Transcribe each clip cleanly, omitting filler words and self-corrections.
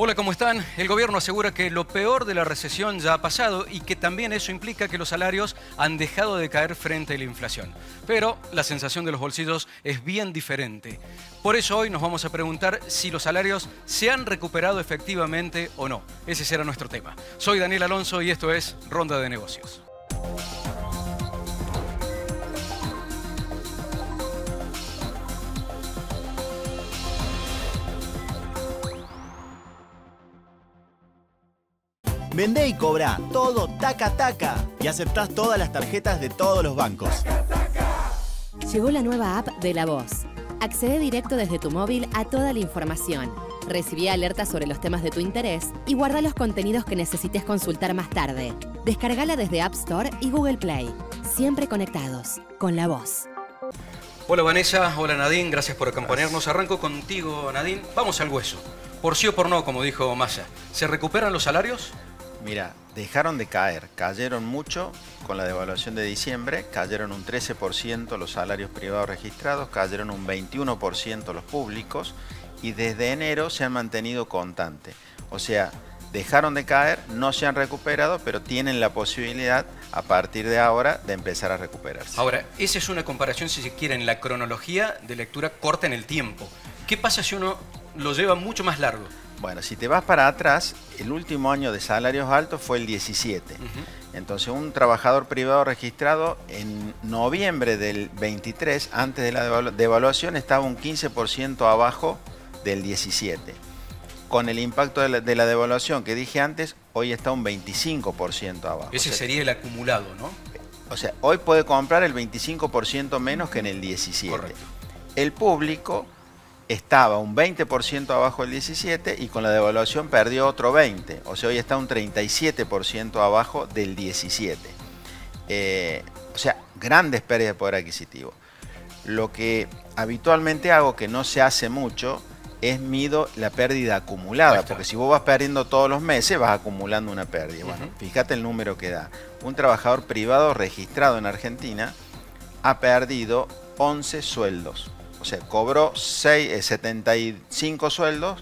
Hola, ¿cómo están? El gobierno asegura que lo peor de la recesión ya ha pasado y que también eso implica que los salarios han dejado de caer frente a la inflación. Pero la sensación de los bolsillos es bien diferente. Por eso hoy nos vamos a preguntar si los salarios se han recuperado efectivamente o no. Ese será nuestro tema. Soy Daniel Alonso y esto es Ronda de Negocios. Vendé y cobrá todo taca taca y aceptás todas las tarjetas de todos los bancos. Llegó la nueva app de La Voz. Accede directo desde tu móvil a toda la información. Recibí alertas sobre los temas de tu interés y guarda los contenidos que necesites consultar más tarde. Descargala desde App Store y Google Play. Siempre conectados con La Voz. Hola Vanessa, hola Nadine, gracias por acompañarnos. Arranco contigo, Nadine. Vamos al hueso. Por sí o por no, como dijo Massa. ¿Se recuperan los salarios? Mira, dejaron de caer, cayeron mucho con la devaluación de diciembre, cayeron un 13% los salarios privados registrados, cayeron un 21% los públicos y desde enero se han mantenido constante. O sea, dejaron de caer, no se han recuperado, pero tienen la posibilidad a partir de ahora de empezar a recuperarse. Ahora, esa es una comparación, si se quiere, en la cronología de lectura corta en el tiempo. ¿Qué pasa si uno lo lleva mucho más largo? Bueno, si te vas para atrás, el último año de salarios altos fue el 17. Entonces, un trabajador privado registrado en noviembre del 23, antes de la devaluación, estaba un 15% abajo del 17. Con el impacto de la devaluación que dije antes, hoy está un 25% abajo. Ese sería el acumulado, ¿no? O sea, hoy puede comprar el 25% menos que en el 17. Correcto. El público estaba un 20% abajo del 17 y con la devaluación perdió otro 20%. O sea, hoy está un 37% abajo del 17. O sea, grandes pérdidas de poder adquisitivo. Lo que habitualmente hago, que no se hace mucho, es mido la pérdida acumulada. Porque si vos vas perdiendo todos los meses, vas acumulando una pérdida. Bueno, fíjate el número que da. Un trabajador privado registrado en Argentina ha perdido 11 sueldos. O sea, cobró 75 sueldos,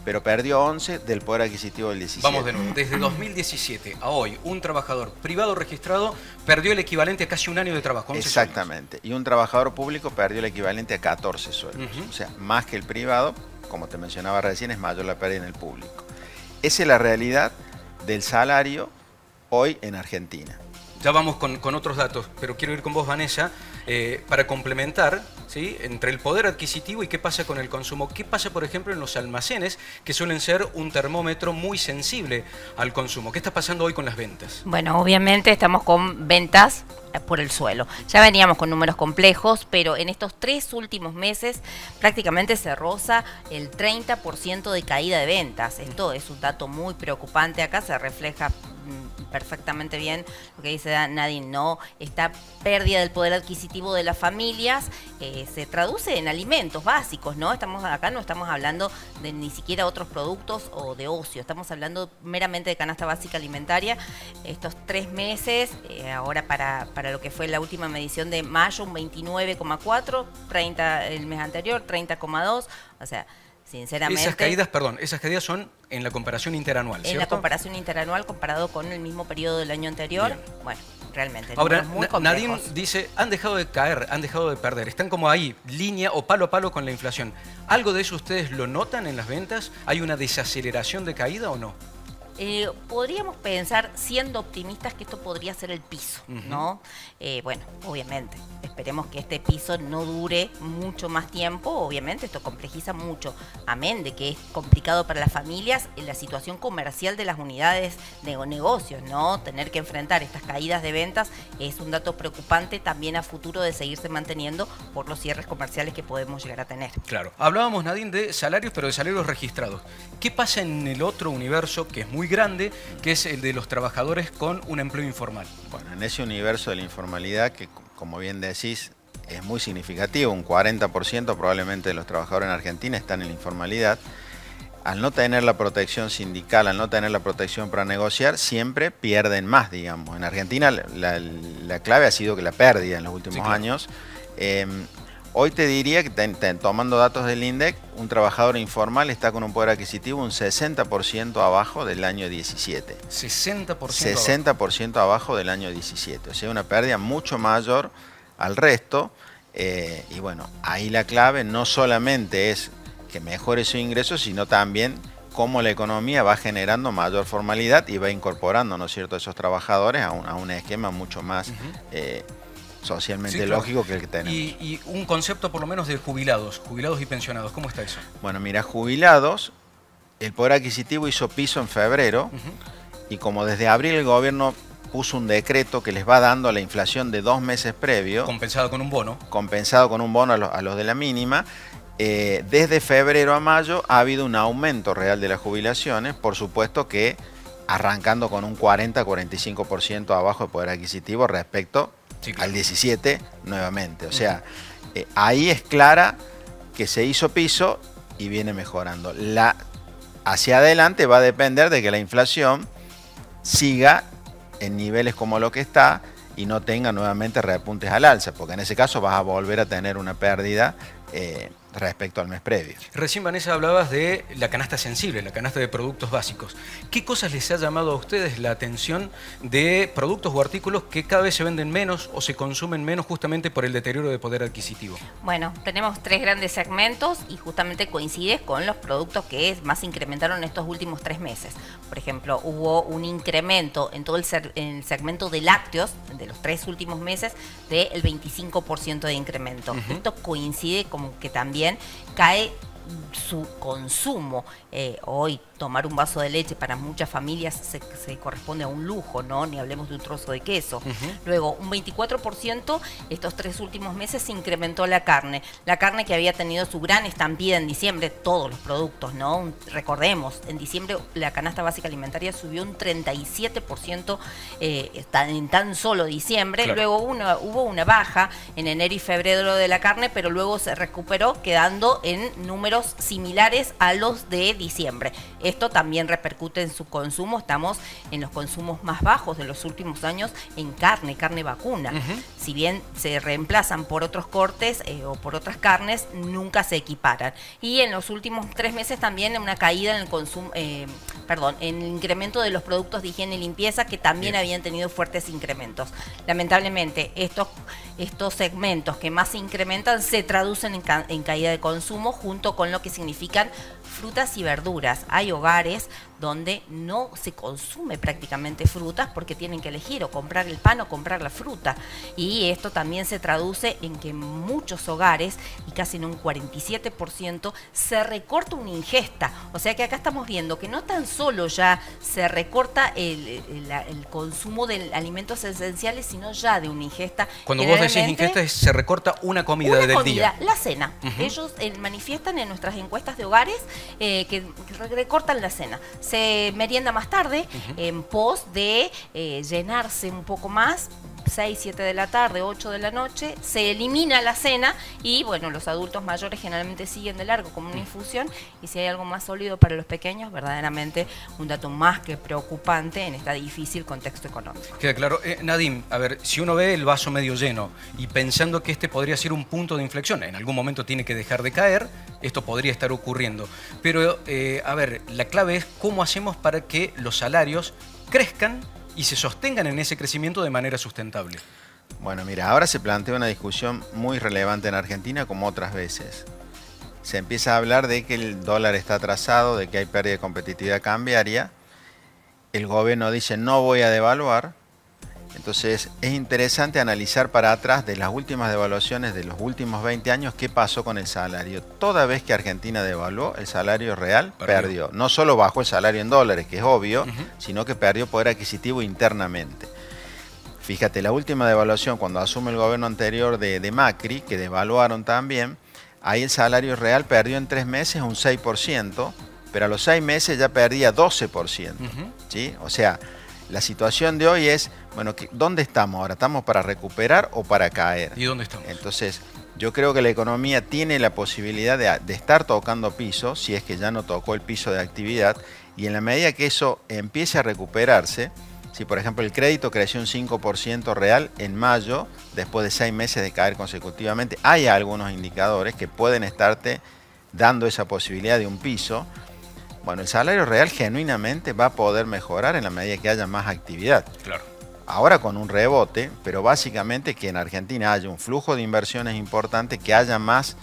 pero perdió 11 del poder adquisitivo del 17. Vamos de nuevo. Desde 2017 a hoy, un trabajador privado registrado perdió el equivalente a casi un año de trabajo. Exactamente. Sueldos. Y un trabajador público perdió el equivalente a 14 sueldos. O sea, más que el privado, como te mencionaba recién, es mayor la pérdida en el público. Esa es la realidad del salario hoy en Argentina. Ya vamos con otros datos, pero quiero ir con vos, Vanessa, para complementar, ¿sí?, entre el poder adquisitivo y qué pasa con el consumo. ¿Qué pasa, por ejemplo, en los almacenes, que suelen ser un termómetro muy sensible al consumo? ¿Qué está pasando hoy con las ventas? Bueno, obviamente estamos con ventas por el suelo. Ya veníamos con números complejos, pero en estos 3 últimos meses prácticamente se roza el 30% de caída de ventas. Esto es un dato muy preocupante. Acá se refleja perfectamente bien lo que dice Nadine, ¿no? Esta pérdida del poder adquisitivo de las familias se traduce en alimentos básicos, ¿no? Acá no estamos hablando de ni siquiera otros productos o de ocio, estamos hablando meramente de canasta básica alimentaria. Estos 3 meses, ahora para lo que fue la última medición de mayo, un 29,4, 30 el mes anterior, 30,2, o sea, sinceramente. Esas caídas son en la comparación interanual, ¿cierto? En la comparación interanual comparado con el mismo periodo del año anterior. Bien. Bueno, realmente. Ahora, Nadine dice, han dejado de caer, han dejado de perder. Están como ahí, línea o palo a palo con la inflación. ¿Algo de eso ustedes lo notan en las ventas? ¿Hay una desaceleración de caída o no? Podríamos pensar, siendo optimistas, que esto podría ser el piso, ¿no? Bueno, obviamente, esperemos que este piso no dure mucho más tiempo. Obviamente esto complejiza mucho, amén de que es complicado para las familias en la situación comercial de las unidades de negocios, ¿no? Tener que enfrentar estas caídas de ventas es un dato preocupante también a futuro de seguirse manteniendo por los cierres comerciales que podemos llegar a tener. Claro. Hablábamos, Nadine, de salarios, pero de salarios registrados. ¿Qué pasa en el otro universo, que es muy grande, que es el de los trabajadores con un empleo informal? Bueno, en ese universo de la informalidad, que como bien decís, es muy significativo, un 40% probablemente de los trabajadores en Argentina están en la informalidad. Al no tener la protección sindical, al no tener la protección para negociar, siempre pierden más, digamos. En Argentina la clave ha sido que la pérdida en los últimos años. Hoy te diría que tomando datos del INDEC, un trabajador informal está con un poder adquisitivo un 60% abajo del año 17. 60%. 60% abajo del año 17. O sea, una pérdida mucho mayor al resto. Y bueno, ahí la clave no solamente es que mejore su ingreso, sino también cómo la economía va generando mayor formalidad y va incorporando, ¿no es cierto?, a esos trabajadores a un esquema mucho más socialmente lógico que el que tenemos. Y un concepto por lo menos de jubilados y pensionados, ¿cómo está eso? Bueno, mira, jubilados, el poder adquisitivo hizo piso en febrero y como desde abril el gobierno puso un decreto que les va dando la inflación de 2 meses previos. Compensado con un bono. Compensado con un bono a los de la mínima. Desde febrero a mayo ha habido un aumento real de las jubilaciones, por supuesto que arrancando con un 40-45% abajo de poder adquisitivo respecto al 17 nuevamente. O sea, ahí es clara que se hizo piso y viene mejorando. Hacia adelante va a depender de que la inflación siga en niveles como lo que está y no tenga nuevamente repuntes al alza, porque en ese caso vas a volver a tener una pérdida respecto al mes previo. Recién, Vanessa, hablabas de la canasta sensible, la canasta de productos básicos. ¿Qué cosas les ha llamado a ustedes la atención de productos o artículos que cada vez se venden menos o se consumen menos justamente por el deterioro de poder adquisitivo? Bueno, tenemos 3 grandes segmentos y justamente coincide con los productos que más incrementaron en estos últimos 3 meses. Por ejemplo, hubo un incremento en todo el segmento de lácteos de los 3 últimos meses del 25% de incremento. Esto coincide con que también cae su consumo. Hoy tomar un vaso de leche para muchas familias se corresponde a un lujo, ¿no? Ni hablemos de un trozo de queso. Luego, un 24% estos 3 últimos meses se incrementó la carne. La carne que había tenido su gran estampida en diciembre, todos los productos, ¿no? Recordemos, en diciembre la canasta básica alimentaria subió un 37% en tan solo diciembre. Claro. Luego hubo una baja en enero y febrero de la carne, pero luego se recuperó quedando en números similares a los de diciembre. Esto también repercute en su consumo. Estamos en los consumos más bajos de los últimos años en carne vacuna. Si bien se reemplazan por otros cortes o por otras carnes, nunca se equiparan. Y en los últimos 3 meses también una caída en el consumo, en el incremento de los productos de higiene y limpieza, que también habían tenido fuertes incrementos. Lamentablemente, estos segmentos que más se incrementan se traducen en caída de consumo, junto con lo que significan frutas y verduras. Hay hogares donde no se consume prácticamente frutas porque tienen que elegir o comprar el pan o comprar la fruta. Y esto también se traduce en que en muchos hogares, y casi en un 47%, se recorta una ingesta. O sea que acá estamos viendo que no tan solo ya se recorta el consumo de alimentos esenciales, sino ya de una ingesta. Cuando vos decís ingesta, se recorta una comida del día. La cena. Ellos manifiestan en nuestras encuestas de hogares que recortan la cena. Se merienda más tarde, en pos de llenarse un poco más, 6, 7 de la tarde, 8 de la noche, se elimina la cena y bueno, los adultos mayores generalmente siguen de largo como una infusión, y si hay algo más sólido para los pequeños, verdaderamente un dato más que preocupante en este difícil contexto económico. Queda claro. Nadim, a ver, si uno ve el vaso medio lleno y pensando que este podría ser un punto de inflexión, en algún momento tiene que dejar de caer, esto podría estar ocurriendo. Pero, a ver, la clave es cómo hacemos para que los salarios crezcan y se sostengan en ese crecimiento de manera sustentable. Bueno, mira, ahora se plantea una discusión muy relevante en Argentina, como otras veces. Se empieza a hablar de que el dólar está atrasado, de que hay pérdida de competitividad cambiaria. El gobierno dice no voy a devaluar. Entonces es interesante analizar para atrás de las últimas devaluaciones de los últimos 20 años qué pasó con el salario. Toda vez que Argentina devaluó, el salario real perdió. No solo bajó el salario en dólares, que es obvio, sino que perdió poder adquisitivo internamente. Fíjate, la última devaluación, cuando asume el gobierno anterior de Macri, que devaluaron también, ahí el salario real perdió en 3 meses un 6%, pero a los 6 meses ya perdía 12%. ¿Sí? O sea, la situación de hoy es, bueno, ¿dónde estamos ahora? ¿Estamos para recuperar o para caer? ¿Y dónde estamos? Entonces, yo creo que la economía tiene la posibilidad de estar tocando piso, si es que ya no tocó el piso de actividad, y en la medida que eso empiece a recuperarse, Si por ejemplo el crédito creció un 5% real en mayo, después de 6 meses de caer consecutivamente, hay algunos indicadores que pueden estarte dando esa posibilidad de un piso. Bueno, el salario real genuinamente va a poder mejorar en la medida que haya más actividad. Claro. Ahora con un rebote, pero básicamente que en Argentina haya un flujo de inversiones importante, que haya más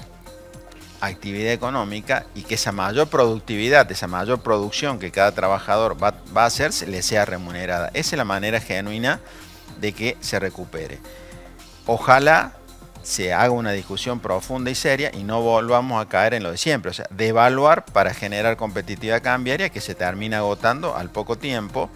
actividad económica y que esa mayor productividad, esa mayor producción que cada trabajador va a hacer, le sea remunerada. Esa es la manera genuina de que se recupere. Ojalá se haga una discusión profunda y seria y no volvamos a caer en lo de siempre. O sea, devaluar para generar competitividad cambiaria que se termina agotando al poco tiempo,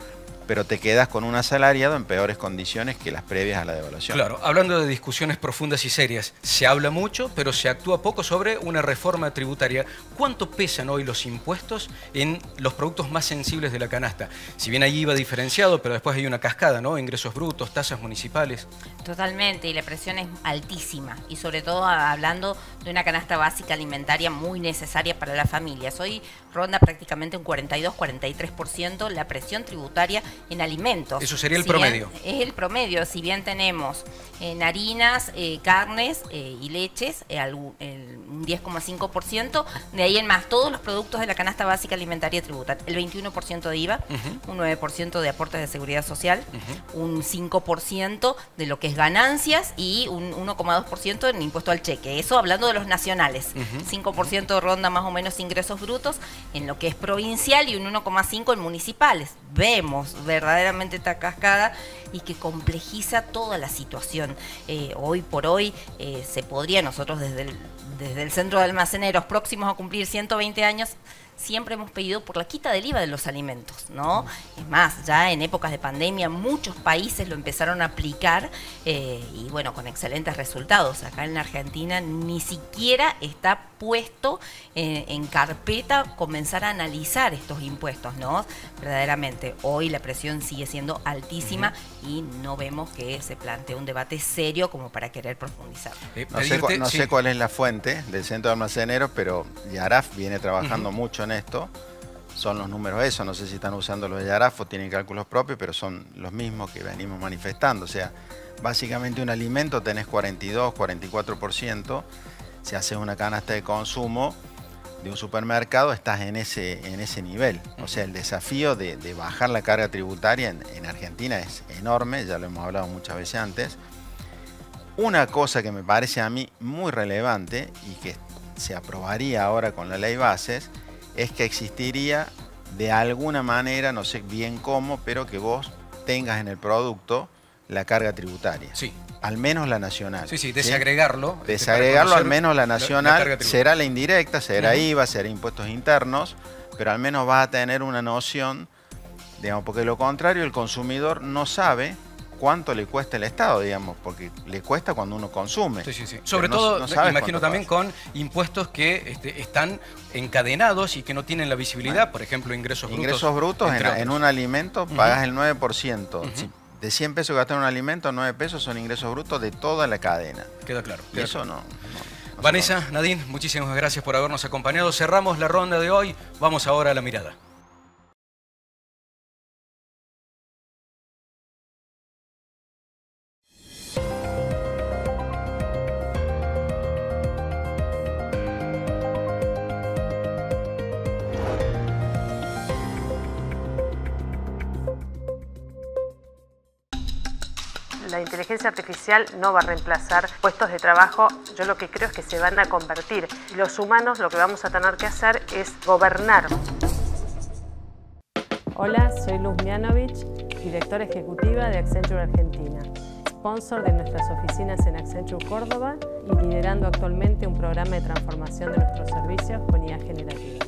pero te quedas con un asalariado en peores condiciones que las previas a la devaluación. Claro, hablando de discusiones profundas y serias, se habla mucho, pero se actúa poco sobre una reforma tributaria. ¿Cuánto pesan hoy los impuestos en los productos más sensibles de la canasta? Si bien allí IVA diferenciado, pero después hay una cascada, ¿no? Ingresos brutos, tasas municipales. Totalmente, y la presión es altísima, y sobre todo hablando de una canasta básica alimentaria muy necesaria para las familias. Hoy ronda prácticamente un 42-43% la presión tributaria en alimentos. Eso sería el promedio. Es el promedio, si bien tenemos en harinas, carnes y leches, un 10,5%, de ahí en más todos los productos de la canasta básica alimentaria tributan el 21% de IVA, un 9% de aportes de seguridad social, un 5% de lo que es ganancias y un 1,2% en impuesto al cheque. Eso hablando de los nacionales. 5% ronda más o menos ingresos brutos en lo que es provincial y un 1,5% en municipales. Vemos verdaderamente esta cascada y que complejiza toda la situación. Hoy por hoy se podría, nosotros desde el Centro de Almaceneros, próximos a cumplir 120 años, siempre hemos pedido por la quita del IVA de los alimentos, ¿no? Es más, ya en épocas de pandemia muchos países lo empezaron a aplicar y bueno, con excelentes resultados. Acá en la Argentina ni siquiera está puesto en carpeta comenzar a analizar estos impuestos, ¿no? Verdaderamente, hoy la presión sigue siendo altísima y no vemos que se plantee un debate serio como para querer profundizar. No sé cuál es la fuente del Centro de Almaceneros, pero Yaraf viene trabajando mucho en esto. Son los números esos, no sé si están usando los de Yaraf o tienen cálculos propios, pero son los mismos que venimos manifestando. O sea, básicamente un alimento tenés 42, 44%. Si haces una canasta de consumo de un supermercado, estás en ese nivel. O sea, el desafío de bajar la carga tributaria en Argentina es enorme, ya lo hemos hablado muchas veces antes. Una cosa que me parece a mí muy relevante y que se aprobaría ahora con la ley bases, es que existiría de alguna manera, no sé bien cómo, pero que vos tengas en el producto la carga tributaria. Sí. Al menos la nacional. Sí, desagregarlo. Desagregarlo, al menos la nacional, la será la indirecta, será IVA, será impuestos internos, pero al menos vas a tener una noción, digamos, porque de lo contrario el consumidor no sabe cuánto le cuesta el Estado, digamos, porque le cuesta cuando uno consume. Sí. Sobre todo, imagino también con impuestos que están encadenados y que no tienen la visibilidad, por ejemplo, ingresos brutos. Ingresos brutos en un alimento pagas el 9%. Si de 100 pesos que gastas en un alimento, 9 pesos son ingresos brutos de toda la cadena. Queda claro. Y eso no Vanessa, Nadine, muchísimas gracias por habernos acompañado. Cerramos la ronda de hoy. Vamos ahora a la mirada. La inteligencia artificial no va a reemplazar puestos de trabajo, yo lo que creo es que se van a convertir. Y los humanos lo que vamos a tener que hacer es gobernar. Hola, soy Luz Mianovich, directora ejecutiva de Accenture Argentina, sponsor de nuestras oficinas en Accenture Córdoba y liderando actualmente un programa de transformación de nuestros servicios con IA generativa.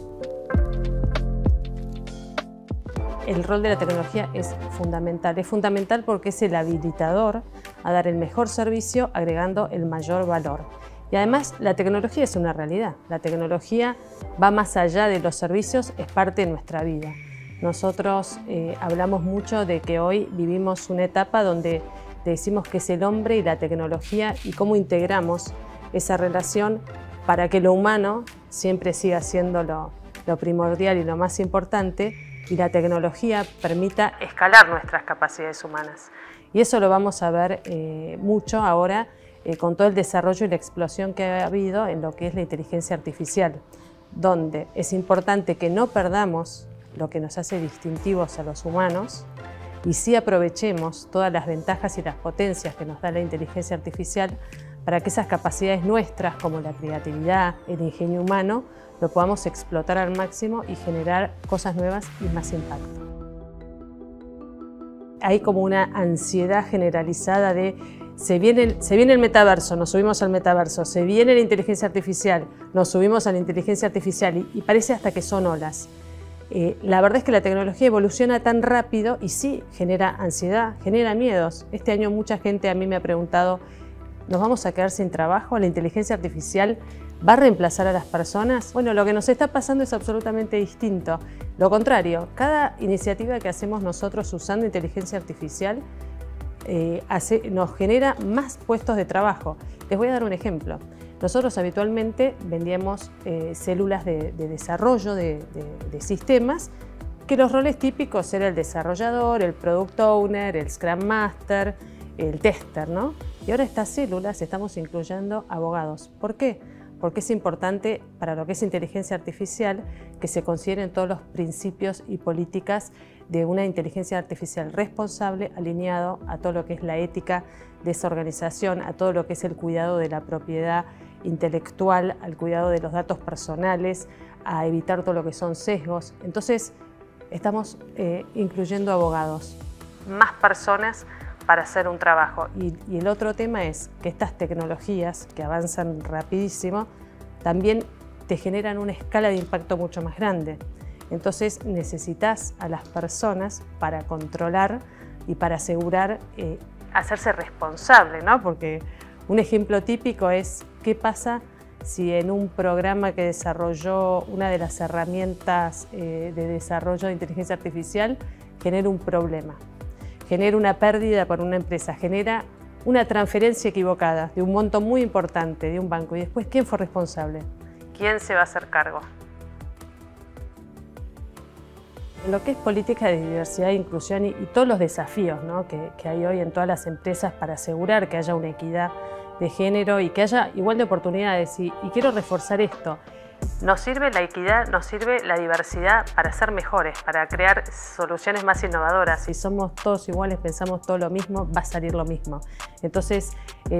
El rol de la tecnología es fundamental porque es el habilitador a dar el mejor servicio agregando el mayor valor. Y además la tecnología es una realidad, la tecnología va más allá de los servicios, es parte de nuestra vida. Nosotros hablamos mucho de que hoy vivimos una etapa donde decimos que es el hombre y la tecnología y cómo integramos esa relación para que lo humano siempre siga siendo lo primordial y lo más importante, y la tecnología permita escalar nuestras capacidades humanas. Y eso lo vamos a ver mucho ahora con todo el desarrollo y la explosión que ha habido en lo que es la inteligencia artificial, donde es importante que no perdamos lo que nos hace distintivos a los humanos y sí aprovechemos todas las ventajas y las potencias que nos da la inteligencia artificial para que esas capacidades nuestras, como la creatividad, el ingenio humano, lo podamos explotar al máximo y generar cosas nuevas y más impacto. Hay como una ansiedad generalizada de se viene el metaverso, nos subimos al metaverso, se viene la inteligencia artificial, nos subimos a la inteligencia artificial y parece hasta que son olas. La verdad es que la tecnología evoluciona tan rápido y sí genera ansiedad, genera miedos. Este año mucha gente a mí me ha preguntado, ¿nos vamos a quedar sin trabajo? ¿La inteligencia artificial va a reemplazar a las personas? Bueno, lo que nos está pasando es absolutamente distinto. Lo contrario, cada iniciativa que hacemos nosotros usando inteligencia artificial nos genera más puestos de trabajo. Les voy a dar un ejemplo. Nosotros habitualmente vendíamos células de desarrollo de sistemas, que los roles típicos eran el desarrollador, el product owner, el scrum master, el tester, ¿no? Y ahora estas células estamos incluyendo abogados. ¿Por qué? Porque es importante para lo que es inteligencia artificial que se consideren todos los principios y políticas de una inteligencia artificial responsable, alineado a todo lo que es la ética de esa organización, a todo lo que es el cuidado de la propiedad intelectual, al cuidado de los datos personales, a evitar todo lo que son sesgos. Entonces, estamos incluyendo abogados, más personas para hacer un trabajo. Y el otro tema es que estas tecnologías que avanzan rapidísimo también te generan una escala de impacto mucho más grande. Entonces necesitas a las personas para controlar y para asegurar, hacerse responsable, ¿no? Porque un ejemplo típico es qué pasa si en un programa que desarrolló una de las herramientas de desarrollo de inteligencia artificial genera un problema, genera una pérdida para una empresa, genera una transferencia equivocada de un monto muy importante de un banco y después ¿quién fue responsable? ¿Quién se va a hacer cargo? Lo que es política de diversidad e inclusión y todos los desafíos, ¿no? que hay hoy en todas las empresas para asegurar que haya una equidad de género y que haya igual de oportunidades. Y quiero reforzar esto. Nos sirve la equidad, nos sirve la diversidad para ser mejores, para crear soluciones más innovadoras. Si somos todos iguales, pensamos todo lo mismo, va a salir lo mismo. Entonces,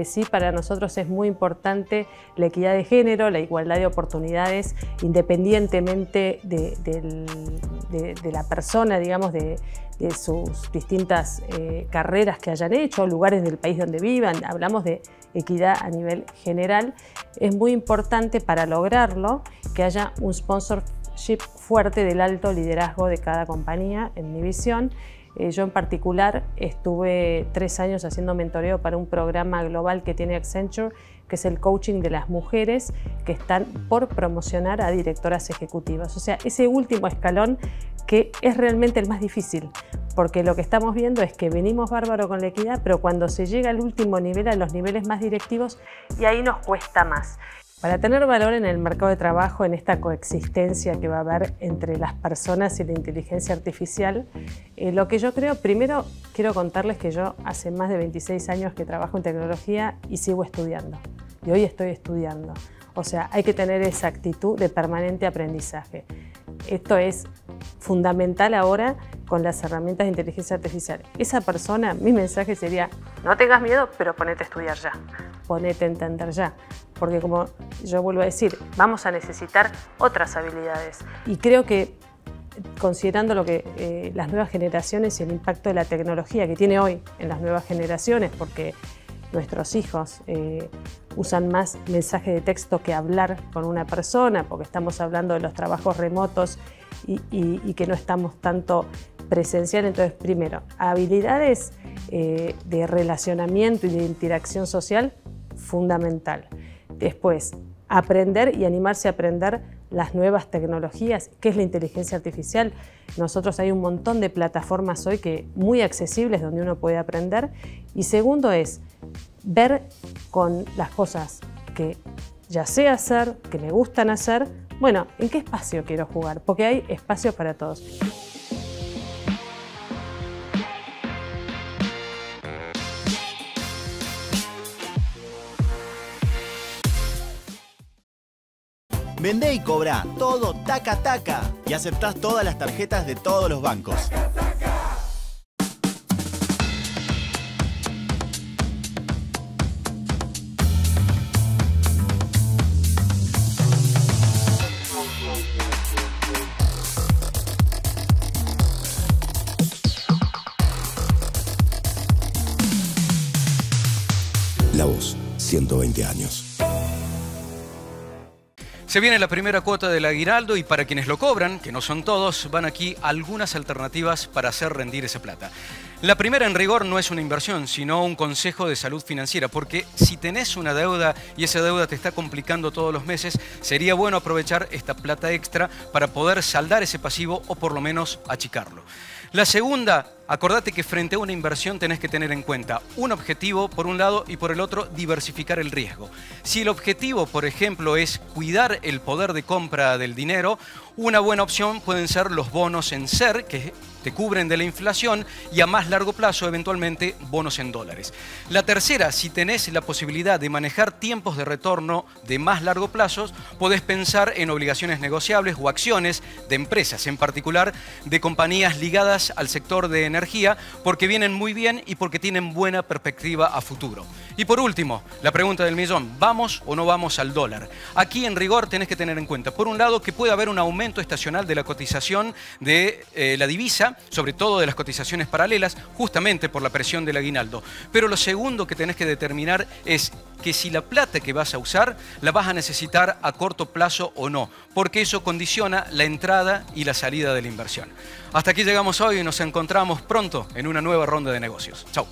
sí, para nosotros es muy importante la equidad de género, la igualdad de oportunidades, independientemente de la persona, digamos, de sus distintas carreras que hayan hecho, lugares del país donde vivan. Hablamos de equidad a nivel general. Es muy importante para lograrlo que haya un sponsorship fuerte del alto liderazgo de cada compañía, en mi visión. Yo en particular estuve 3 años haciendo mentoreo para un programa global que tiene Accenture, que es el coaching de las mujeres que están por promocionar a directoras ejecutivas. O sea, ese último escalón que es realmente el más difícil, porque lo que estamos viendo es que venimos bárbaro con la equidad, pero cuando se llega al último nivel, a los niveles más directivos, y ahí nos cuesta más. Para tener valor en el mercado de trabajo, en esta coexistencia que va a haber entre las personas y la inteligencia artificial, lo que yo creo, primero quiero contarles que yo hace más de 26 años que trabajo en tecnología y sigo estudiando. Y hoy estoy estudiando. O sea, hay que tener esa actitud de permanente aprendizaje. Esto es fundamental ahora con las herramientas de inteligencia artificial. Esa persona, mi mensaje sería, no tengas miedo, pero ponete a estudiar ya, ponete a entender ya. Porque como yo vuelvo a decir, vamos a necesitar otras habilidades. Y creo que considerando lo que las nuevas generaciones y el impacto de la tecnología que tiene hoy en las nuevas generaciones, porque nuestros hijos usan más mensaje de texto que hablar con una persona, porque estamos hablando de los trabajos remotos y que no estamos tanto presencial. Entonces, primero, habilidades de relacionamiento y de interacción social, fundamental. Después, aprender y animarse a aprender las nuevas tecnologías, ¿qué es la inteligencia artificial? Nosotros hay un montón de plataformas hoy muy accesibles donde uno puede aprender. Y segundo es ver con las cosas que ya sé hacer, que me gustan hacer, bueno, ¿en qué espacio quiero jugar? Porque hay espacio para todos. Vendé y cobrá todo taca taca y aceptás todas las tarjetas de todos los bancos. La Voz, 120 años. Se viene la primera cuota del aguinaldo y para quienes lo cobran, que no son todos, van aquí algunas alternativas para hacer rendir esa plata. La primera en rigor no es una inversión, sino un consejo de salud financiera, porque si tenés una deuda y esa deuda te está complicando todos los meses, sería bueno aprovechar esta plata extra para poder saldar ese pasivo o por lo menos achicarlo. La segunda, acordate que frente a una inversión tenés que tener en cuenta un objetivo por un lado y por el otro diversificar el riesgo. Si el objetivo, por ejemplo, es cuidar el poder de compra del dinero, una buena opción pueden ser los bonos en SER, que te cubren de la inflación, y a más largo plazo, eventualmente, bonos en dólares. La tercera, si tenés la posibilidad de manejar tiempos de retorno de más largo plazo, podés pensar en obligaciones negociables o acciones de empresas, en particular de compañías ligadas al sector de energía, porque vienen muy bien y porque tienen buena perspectiva a futuro. Y por último, la pregunta del millón, ¿vamos o no vamos al dólar? Aquí en rigor tenés que tener en cuenta, por un lado, que puede haber un aumento estacional de la cotización de la divisa, sobre todo de las cotizaciones paralelas, justamente por la presión del aguinaldo. Pero lo segundo que tenés que determinar es que si la plata que vas a usar la vas a necesitar a corto plazo o no, porque eso condiciona la entrada y la salida de la inversión. Hasta aquí llegamos hoy y nos encontramos pronto en una nueva ronda de negocios. Chau.